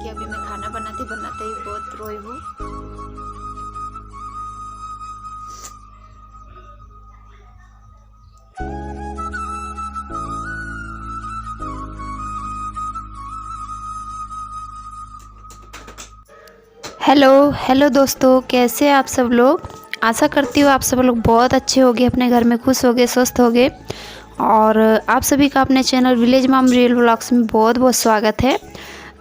देखिए अभी मैं खाना बनाते बनाते ही बहुत रोई हूँ। हेलो हेलो दोस्तों, कैसे आप सब लोग। आशा करती हूँ आप सब लोग बहुत अच्छे होंगे, अपने घर में खुश होंगे, स्वस्थ होंगे। और आप सभी का अपने channel village mom real vlogs में बहुत बहुत स्वागत है।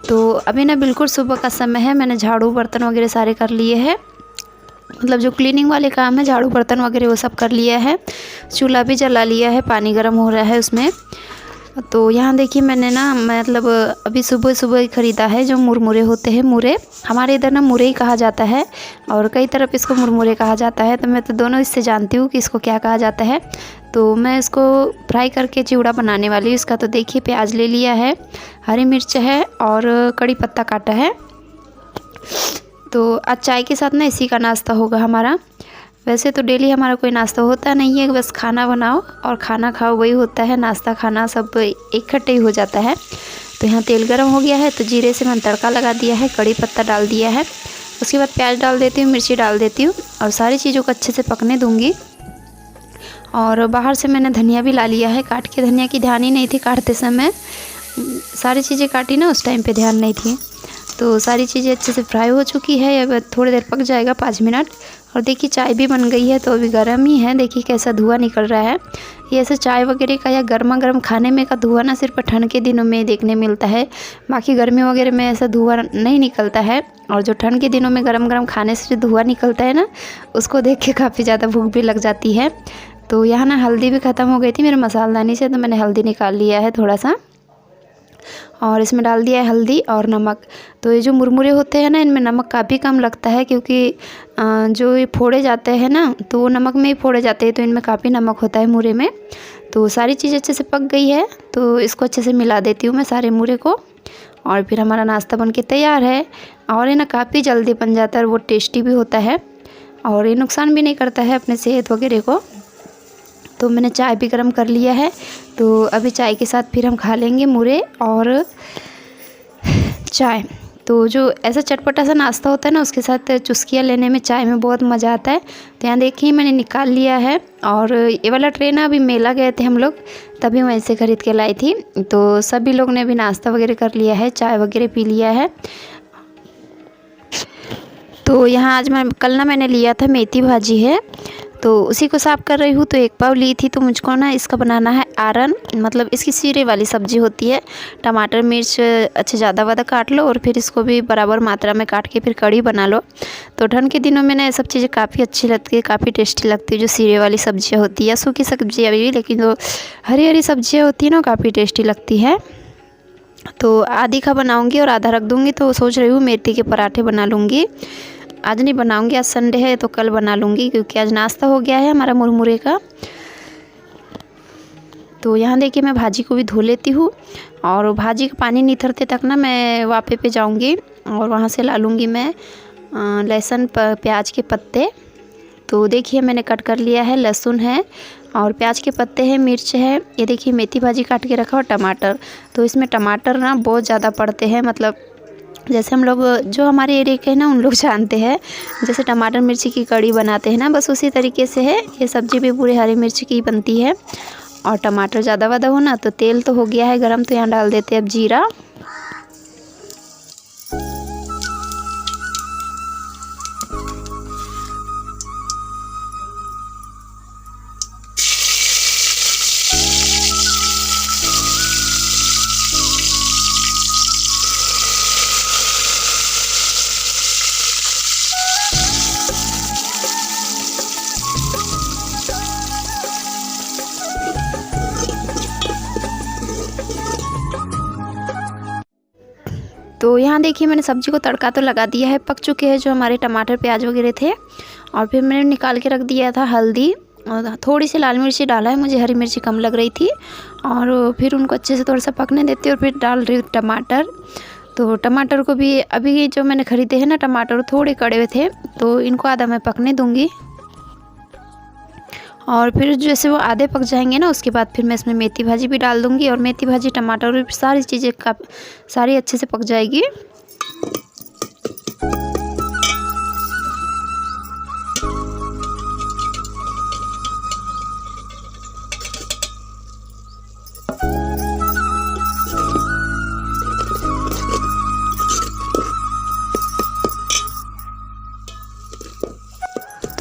तो अभी ना बिल्कुल सुबह का समय है, मैंने झाड़ू बर्तन वगैरह सारे कर लिए हैं। मतलब जो क्लीनिंग वाले काम है, झाड़ू बर्तन वगैरह वो सब कर लिया है। चूल्हा भी जला लिया है, पानी गर्म हो रहा है उसमें। तो यहाँ देखिए मैंने ना मतलब अभी सुबह सुबह ही ख़रीदा है जो मुरमुरे होते हैं। मुरे हमारे इधर ना मुरे ही कहा जाता है और कई तरफ इसको मुरमुरे कहा जाता है। तो मैं तो दोनों इससे जानती हूँ कि इसको क्या कहा जाता है। तो मैं इसको फ्राई करके चिवड़ा बनाने वाली हूँ। इसका तो देखिए प्याज ले लिया है, हरी मिर्च है और कड़ी पत्ता काटा है। तो आज चाय के साथ ना इसी का नाश्ता होगा हमारा। वैसे तो डेली हमारा कोई नाश्ता होता नहीं है, बस खाना बनाओ और खाना खाओ, वही होता है। नाश्ता खाना सब इकट्ठे ही हो जाता है। तो यहाँ तेल गरम हो गया है, तो जीरे से मैंने तड़का लगा दिया है, कड़ी पत्ता डाल दिया है। उसके बाद प्याज डाल देती हूँ, मिर्ची डाल देती हूँ और सारी चीज़ों को अच्छे से पकने दूँगी। और बाहर से मैंने धनिया भी ला लिया है काट के। धनिया की ध्यान ही नहीं थी काटते समय, सारी चीज़ें काटी ना उस टाइम पे ध्यान नहीं थी। तो सारी चीज़ें अच्छे से फ्राई हो चुकी है, अब थोड़ी देर पक जाएगा 5 मिनट। और देखिए चाय भी बन गई है, तो अभी गर्म ही है। देखिए कैसा धुआं निकल रहा है। ये ऐसे चाय वगैरह का या गर्मा गर्म खाने में का धुआं ना सिर्फ ठंड के दिनों में देखने मिलता है, बाकी गर्मी वगैरह में ऐसा धुआं नहीं निकलता है। और जो ठंड के दिनों में गर्म गर्म खाने से जो धुआं निकलता है ना, उसको देख के काफ़ी ज़्यादा भूख भी लग जाती है। तो यहाँ ना हल्दी भी ख़त्म हो गई थी मेरे मसालदानी से, तो मैंने हल्दी निकाल लिया है थोड़ा सा और इसमें डाल दिया है हल्दी और नमक। तो ये जो मुरमुरे होते हैं ना, इनमें नमक काफ़ी कम लगता है, क्योंकि जो ये फोड़े जाते हैं ना, तो वो नमक में ही फोड़े जाते हैं, तो इनमें काफ़ी नमक होता है मुरे में। तो सारी चीज़ अच्छे से पक गई है, तो इसको अच्छे से मिला देती हूँ मैं सारे मुरे को। और फिर हमारा नाश्ता बन के तैयार है। और ये ना काफ़ी जल्दी बन जाता है और वो टेस्टी भी होता है और ये नुकसान भी नहीं करता है अपने सेहत वगैरह को। तो मैंने चाय भी गर्म कर लिया है, तो अभी चाय के साथ फिर हम खा लेंगे मुरे और चाय। तो जो ऐसा चटपटा सा नाश्ता होता है ना, उसके साथ चुस्कियाँ लेने में चाय में बहुत मज़ा आता है। तो यहाँ देखिए मैंने निकाल लिया है। और ये वाला ट्रे ना अभी मेला गए थे हम लोग, तभी मैं इसे ख़रीद के लाई थी। तो सभी लोग ने भी नाश्ता वगैरह कर लिया है, चाय वगैरह पी लिया है। तो यहाँ आज कल ना मैंने लिया था मेथी भाजी है, तो उसी को साफ़ कर रही हूँ। तो 1 पाव ली थी, तो मुझको ना इसका बनाना है आरन, मतलब इसकी सीरे वाली सब्ज़ी होती है। टमाटर मिर्च अच्छे ज़्यादा काट लो और फिर इसको भी बराबर मात्रा में काट के फिर कड़ी बना लो। तो ठंड के दिनों में ना ये सब चीज़ें काफ़ी अच्छी लगती है, काफ़ी टेस्टी लगती है। जो सीरे वाली सब्जियाँ होती है, सूखी सब्जियाँ भी, लेकिन जो हरी हरी सब्जियाँ होती है ना, काफ़ी टेस्टी लगती है। तो आधी का बनाऊँगी और आधा रख दूँगी। तो सोच रही हूँ मेथी के पराठे बना लूँगी। आज नहीं बनाऊंगी, आज संडे है, तो कल बना लूँगी, क्योंकि आज नाश्ता हो गया है हमारा मुरमुरे का। तो यहाँ देखिए मैं भाजी को भी धो लेती हूँ और भाजी का पानी निथरते तक ना मैं वापे पे जाऊँगी और वहाँ से ला लूँगी मैं लहसुन प्याज के पत्ते। तो देखिए मैंने कट कर लिया है, लहसुन है और प्याज के पत्ते हैं, मिर्च है। ये देखिए मेथी भाजी काट के रखा और टमाटर। तो इसमें टमाटर ना बहुत ज़्यादा पड़ते हैं, मतलब जैसे हम लोग जो हमारे एरिया के हैं ना, उन लोग जानते हैं, जैसे टमाटर मिर्ची की कड़ी बनाते हैं ना, बस उसी तरीके से है। ये सब्ज़ी भी पूरे हरी मिर्च की बनती है। और टमाटर ज़्यादा हो ना, तो तेल तो हो गया है गरम, तो यहाँ डाल देते हैं अब जीरा। तो यहाँ देखिए मैंने सब्ज़ी को तड़का तो लगा दिया है, पक चुके हैं जो हमारे टमाटर प्याज वगैरह थे। और फिर मैंने निकाल के रख दिया था हल्दी और थोड़ी सी लाल मिर्ची डाला है, मुझे हरी मिर्ची कम लग रही थी। और फिर उनको अच्छे से थोड़ा सा पकने देती और फिर डाल रही हूँ टमाटर। तो टमाटर को भी अभी जो मैंने ख़रीदे हैं ना टमाटर, थोड़े कड़े हुए थे, तो इनको आधा मैं पकने दूँगी। और फिर जैसे वो आधे पक जाएंगे ना, उसके बाद फिर मैं इसमें मेथी भाजी भी डाल दूँगी और मेथी भाजी टमाटर और सारी चीज़ें सारी अच्छे से पक जाएगी।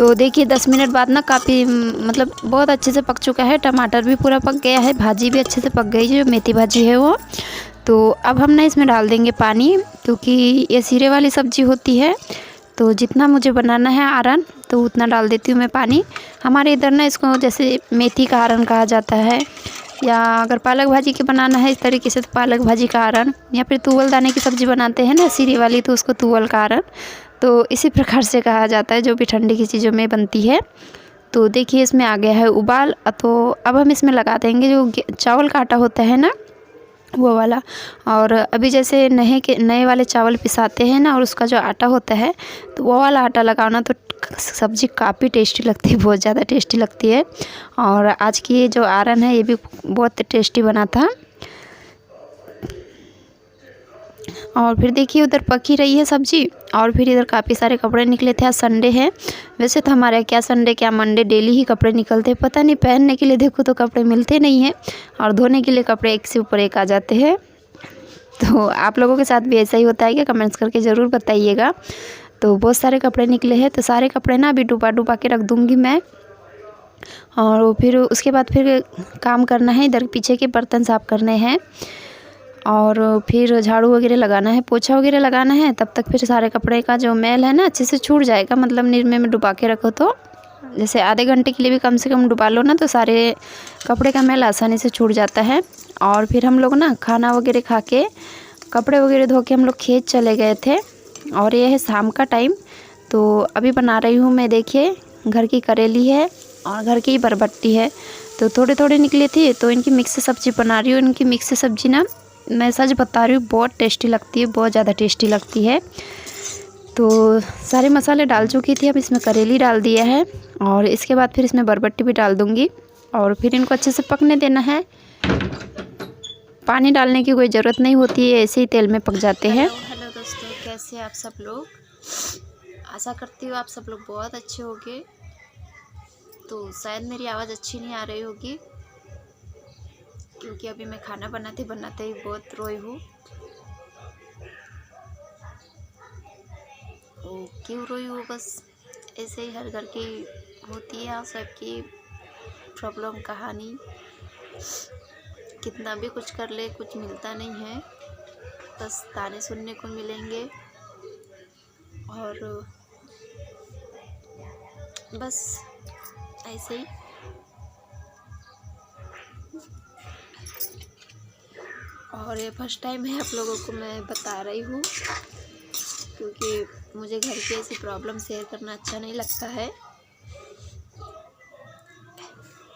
तो देखिए 10 मिनट बाद ना काफ़ी मतलब बहुत अच्छे से पक चुका है। टमाटर भी पूरा पक गया है, भाजी भी अच्छे से पक गई, जो मेथी भाजी है वो। तो अब हम ना इसमें डाल देंगे पानी, क्योंकि ये सीरे वाली सब्ज़ी होती है। तो जितना मुझे बनाना है आरन, तो उतना डाल देती हूँ मैं पानी। हमारे इधर ना इसको जैसे मेथी का आरन कहा जाता है, या अगर पालक भाजी के बनाना है इस तरीके से तो पालक भाजी का आरन, या फिर तुवल दाने की सब्ज़ी बनाते हैं ना सीरी वाली, तो उसको तुवल का आरन। तो इसी प्रकार से कहा जाता है जो भी ठंडी की चीज़ों में बनती है। तो देखिए इसमें आ गया है उबाल। तो अब हम इसमें लगा देंगे जो चावल का आटा होता है ना, वो वाला। और अभी जैसे नए वाले चावल पिसाते हैं ना, और उसका जो आटा होता है, तो वो वाला आटा लगाओ ना, तो सब्ज़ी काफ़ी टेस्टी लगती है, बहुत ज़्यादा टेस्टी लगती है। और आज की ये जो आरन है ये भी बहुत टेस्टी बना था। और फिर देखिए उधर पक ही रही है सब्ज़ी, और फिर इधर काफ़ी सारे कपड़े निकले थे। आज संडे है, वैसे तो हमारे क्या संडे क्या मंडे डेली ही कपड़े निकलते हैं, पता नहीं पहनने के लिए देखो तो कपड़े मिलते नहीं हैं, और धोने के लिए कपड़े एक से ऊपर एक आ जाते हैं। तो आप लोगों के साथ भी ऐसा ही होता है क्या? कमेंट्स करके ज़रूर बताइएगा। तो बहुत सारे कपड़े निकले हैं, तो सारे कपड़े ना अभी डुबा के रख दूँगी मैं। और फिर उसके बाद फिर काम करना है, इधर पीछे के बर्तन साफ़ करने हैं, और फिर झाड़ू वगैरह लगाना है, पोछा वगैरह लगाना है। तब तक फिर सारे कपड़े का जो मैल है ना अच्छे से छूट जाएगा, मतलब निरमे में डुबा के रखो तो जैसे आधे घंटे के लिए भी कम से कम डुबा लो ना, तो सारे कपड़े का मैल आसानी से छूट जाता है। और फिर हम लोग ना खाना वगैरह खा के कपड़े वगैरह धो के हम लोग खेत चले गए थे, और ये है शाम का टाइम। तो अभी बना रही हूँ मैं, देखिए घर की करेली है और घर की बरबट्टी है। तो थोड़े थोड़े निकले थे, तो इनकी मिक्स सब्ज़ी बना रही हूँ। इनकी मिक्स सब्ज़ी ना मैं सच बता रही हूँ बहुत टेस्टी लगती है, बहुत ज़्यादा टेस्टी लगती है। तो सारे मसाले डाल चुकी थी, अब इसमें करेली डाल दिया है, और इसके बाद फिर इसमें बरबट्टी भी डाल दूँगी, और फिर इनको अच्छे से पकने देना है। पानी डालने की कोई ज़रूरत नहीं होती है, ऐसे ही तेल में पक जाते हैं। हेलो दोस्तों, कैसे आप सब लोग? आशा करती हूँ आप सब लोग बहुत अच्छे होंगे। तो शायद मेरी आवाज़ अच्छी नहीं आ रही होगी, क्योंकि अभी मैं खाना बनाते बनाते ही बहुत रोई हूँ। क्यों रोई हूँ? बस ऐसे ही हर घर की होती है सबकी प्रॉब्लम कहानी। कितना भी कुछ कर ले कुछ मिलता नहीं है, बस ताने सुनने को मिलेंगे, और बस ऐसे ही। और ये फर्स्ट टाइम है आप लोगों को मैं बता रही हूँ, क्योंकि मुझे घर की ऐसी प्रॉब्लम शेयर करना अच्छा नहीं लगता है।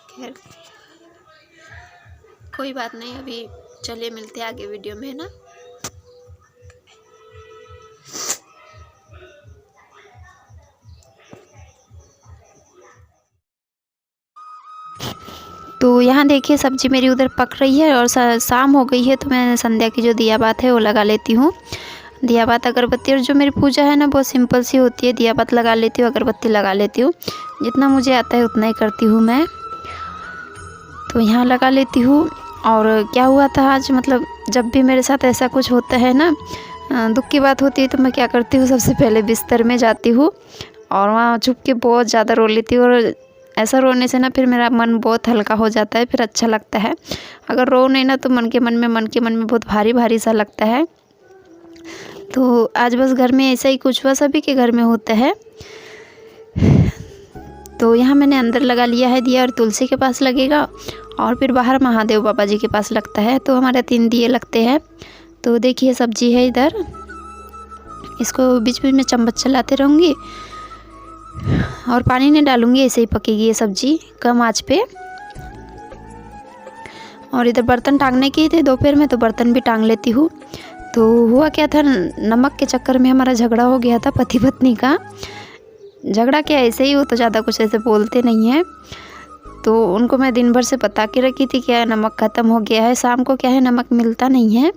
खैर कोई बात नहीं, अभी चलिए मिलते हैं आगे वीडियो में, है ना। तो यहाँ देखिए सब्ज़ी मेरी उधर पक रही है, और शाम हो गई है, तो मैं संध्या की जो दिया बात है वो लगा लेती हूँ। दिया बात अगरबत्ती, और जो मेरी पूजा है ना बहुत सिंपल सी होती है। दिया बात लगा लेती हूँ, अगरबत्ती लगा लेती हूँ, जितना मुझे आता है उतना ही करती हूँ मैं। तो यहाँ लगा लेती हूँ। और क्या हुआ था आज, मतलब जब भी मेरे साथ ऐसा कुछ होता है ना, दुख की बात होती है, तो मैं क्या करती हूँ, सबसे पहले बिस्तर में जाती हूँ, और वहाँ छुप के बहुत ज़्यादा रो लेती हूँ। और ऐसा रोने से ना फिर मेरा मन बहुत हल्का हो जाता है, फिर अच्छा लगता है। अगर रो नहीं ना, तो मन के मन में बहुत भारी भारी सा लगता है। तो आज बस घर में ऐसा ही कुछ हुआ, सभी के घर में होता है। तो यहाँ मैंने अंदर लगा लिया है दिया, और तुलसी के पास लगेगा, और फिर बाहर महादेव बाबा जी के पास लगता है। तो हमारे 3 दिए लगते हैं। तो देखिए सब्जी है इधर, इसको बीच बीच में चम्मच चलाते रहूँगी, और पानी नहीं डालूँगी, ऐसे ही पकेगी ये सब्जी कम आंच पे। और इधर बर्तन टांगने के थे दोपहर में, तो बर्तन भी टांग लेती हूँ। तो हुआ क्या था, नमक के चक्कर में हमारा झगड़ा हो गया था, पति पत्नी का झगड़ा। क्या ऐसे ही, वो तो ज़्यादा कुछ ऐसे बोलते नहीं हैं। तो उनको मैं दिन भर से बता के रखी थी क्या नमक ख़त्म हो गया है। शाम को क्या है नमक मिलता नहीं है,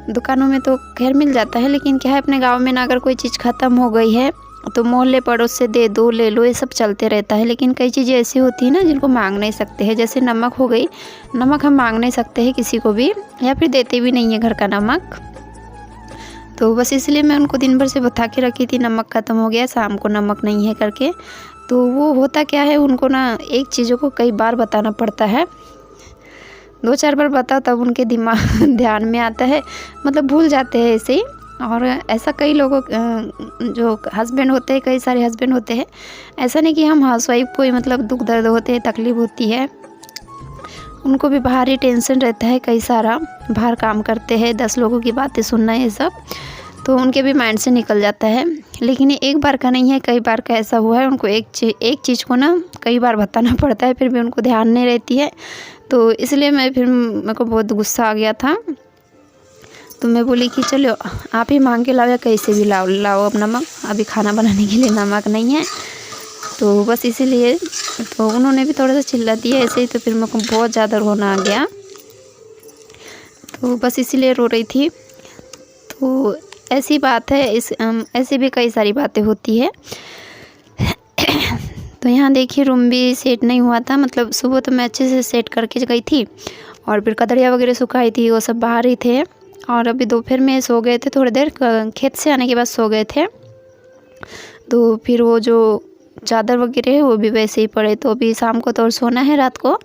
दुकानों में तो खैर मिल जाता है, लेकिन क्या है अपने गांव में ना अगर कोई चीज़ ख़त्म हो गई है तो मोहल्ले पड़ोस से दे दो, ले लो, ये सब चलते रहता है। लेकिन कई चीज़ें ऐसी होती है ना जिनको मांग नहीं सकते हैं, जैसे नमक हो गई। नमक हम मांग नहीं सकते हैं किसी को भी, या फिर देते भी नहीं है घर का नमक। तो बस इसलिए मैं उनको दिन भर से बता के रखी थी नमक ख़त्म हो गया, शाम को नमक नहीं है करके। तो वो होता क्या है, उनको ना एक चीज़ों को कई बार बताना पड़ता है। 2-4 बार बताओ तब उनके दिमाग ध्यान में आता है, मतलब भूल जाते हैं ऐसे ही। और ऐसा कई लोगों जो हस्बैंड होते हैं, कई सारे हस्बैंड होते हैं। ऐसा नहीं कि हम हाउसवाइफ को ही मतलब दुख दर्द होते हैं, तकलीफ़ होती है, उनको भी बाहरी टेंशन रहता है, कई सारा बाहर काम करते हैं, 10 लोगों की बातें सुनना, ये सब तो उनके भी माइंड से निकल जाता है। लेकिन ये एक बार का नहीं है, कई बार का ऐसा हुआ है। उनको एक चीज़ को ना कई बार बताना पड़ता है, फिर भी उनको ध्यान नहीं रहती है। तो इसलिए मेरे को बहुत गुस्सा आ गया था। तो मैं बोली कि चलो आप ही मांग के लाओ या कैसे भी लाओ अब नमक, अभी खाना बनाने के लिए नमक नहीं है। तो बस इसीलिए तो उन्होंने भी थोड़ा सा चिल्ला दिया ऐसे ही। तो फिर मेरे को बहुत ज़्यादा रोना आ गया, तो बस इसीलिए रो रही थी। तो ऐसी बात है, ऐसी भी कई सारी बातें होती है। तो यहाँ देखिए रूम भी सेट नहीं हुआ था, मतलब सुबह तो मैं अच्छे से सेट करके गई थी और फिर कदड़िया वगैरह सुखाई थी, वो सब बाहर ही थे। और अभी दोपहर में सो गए थे, थोड़ी देर खेत से आने के बाद सो गए थे। तो फिर वो जो चादर वगैरह है वो भी वैसे ही पड़े। तो अभी शाम को तो और सोना है, रात को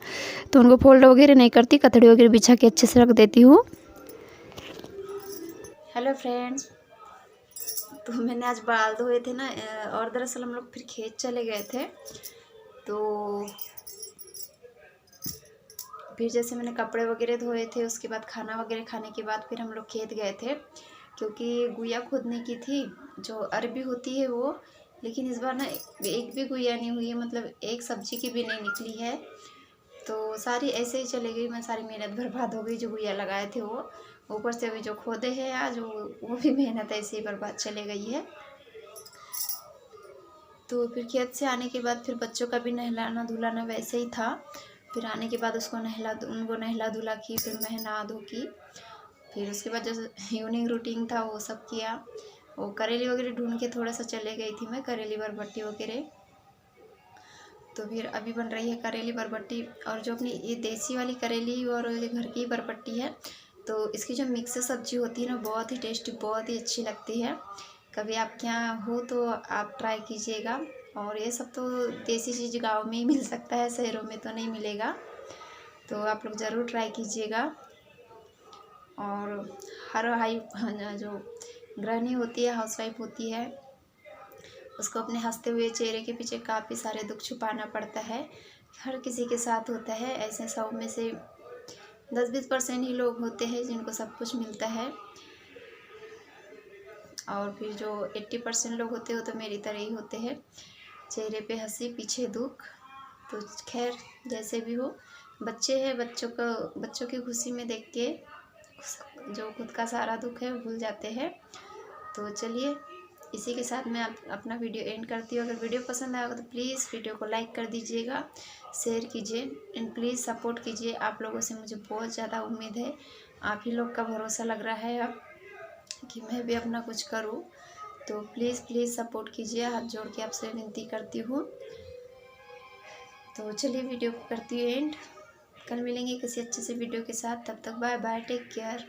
तो उनको फोल्ड वगैरह नहीं करती, कतड़ी वगैरह बिछा के अच्छे से रख देती हूँ। हेलो फ्रेंड्स, तो मैंने आज बाल धोए थे ना, और दरअसल हम लोग फिर खेत चले गए थे। तो फिर जैसे मैंने कपड़े वगैरह धोए थे, उसके बाद खाना वगैरह खाने के बाद फिर हम लोग खेत गए थे, क्योंकि गुइया खोदने की थी, जो अरबी होती है वो। लेकिन इस बार ना एक भी गुइया नहीं हुई है, मतलब एक सब्जी की भी नहीं निकली है। तो सारी ऐसे ही चली गई, मैं सारी मेहनत बर्बाद हो गई जो गुइया लगाए थे वो। ऊपर से अभी जो खोदे हैं आज वो भी मेहनत ऐसे ही बर्बाद चले गई है। तो फिर खेत से आने के बाद फिर बच्चों का भी नहलाना धुलाना वैसे ही था। फिर आने के बाद उनको नहला धुला की, फिर मैं नहा धो की। फिर उसके बाद जो इवनिंग रूटीन था वो सब किया। वो करेली वगैरह ढूंढ के थोड़ा सा चले गई थी मैं, करेली बरबट्टी वगैरह। तो फिर अभी बन रही है करेली बरबट्टी, और जो अपनी ये देसी वाली करेली और घर की बरबट्टी है, तो इसकी जो मिक्स सब्जी होती है ना, बहुत ही टेस्टी, बहुत ही अच्छी लगती है। कभी आपके यहाँ हो तो आप ट्राई कीजिएगा। और ये सब तो देसी चीज़ गांव में ही मिल सकता है, शहरों में तो नहीं मिलेगा। तो आप लोग ज़रूर ट्राई कीजिएगा। और हर जो गृहिणी होती है, हाउसवाइफ होती है, उसको अपने हंसते हुए चेहरे के पीछे काफ़ी सारे दुख छुपाना पड़ता है। हर किसी के साथ होता है, ऐसे 100 में से 10-20% ही लोग होते हैं जिनको सब कुछ मिलता है। और फिर जो 80% लोग होते हो तो मेरी तरह ही होते हैं, चेहरे पे हंसी पीछे दुख। तो खैर जैसे भी हो, बच्चे हैं, बच्चों की खुशी में देख के जो खुद का सारा दुख है वो भूल जाते हैं। तो चलिए इसी के साथ मैं अपना वीडियो एंड करती हूँ। अगर वीडियो पसंद आएगा तो प्लीज़ वीडियो को लाइक कर दीजिएगा, शेयर कीजिए एंड प्लीज़ सपोर्ट कीजिए। आप लोगों से मुझे बहुत ज़्यादा उम्मीद है, आप ही लोग का भरोसा लग रहा है अब कि मैं भी अपना कुछ करूँ। तो प्लीज़ सपोर्ट कीजिए, हाथ जोड़ के आपसे विनती करती हूँ। तो चलिए वीडियो को करती हूँ एंड, कल मिलेंगे किसी अच्छे से वीडियो के साथ। तब तक बाय बाय, टेक केयर।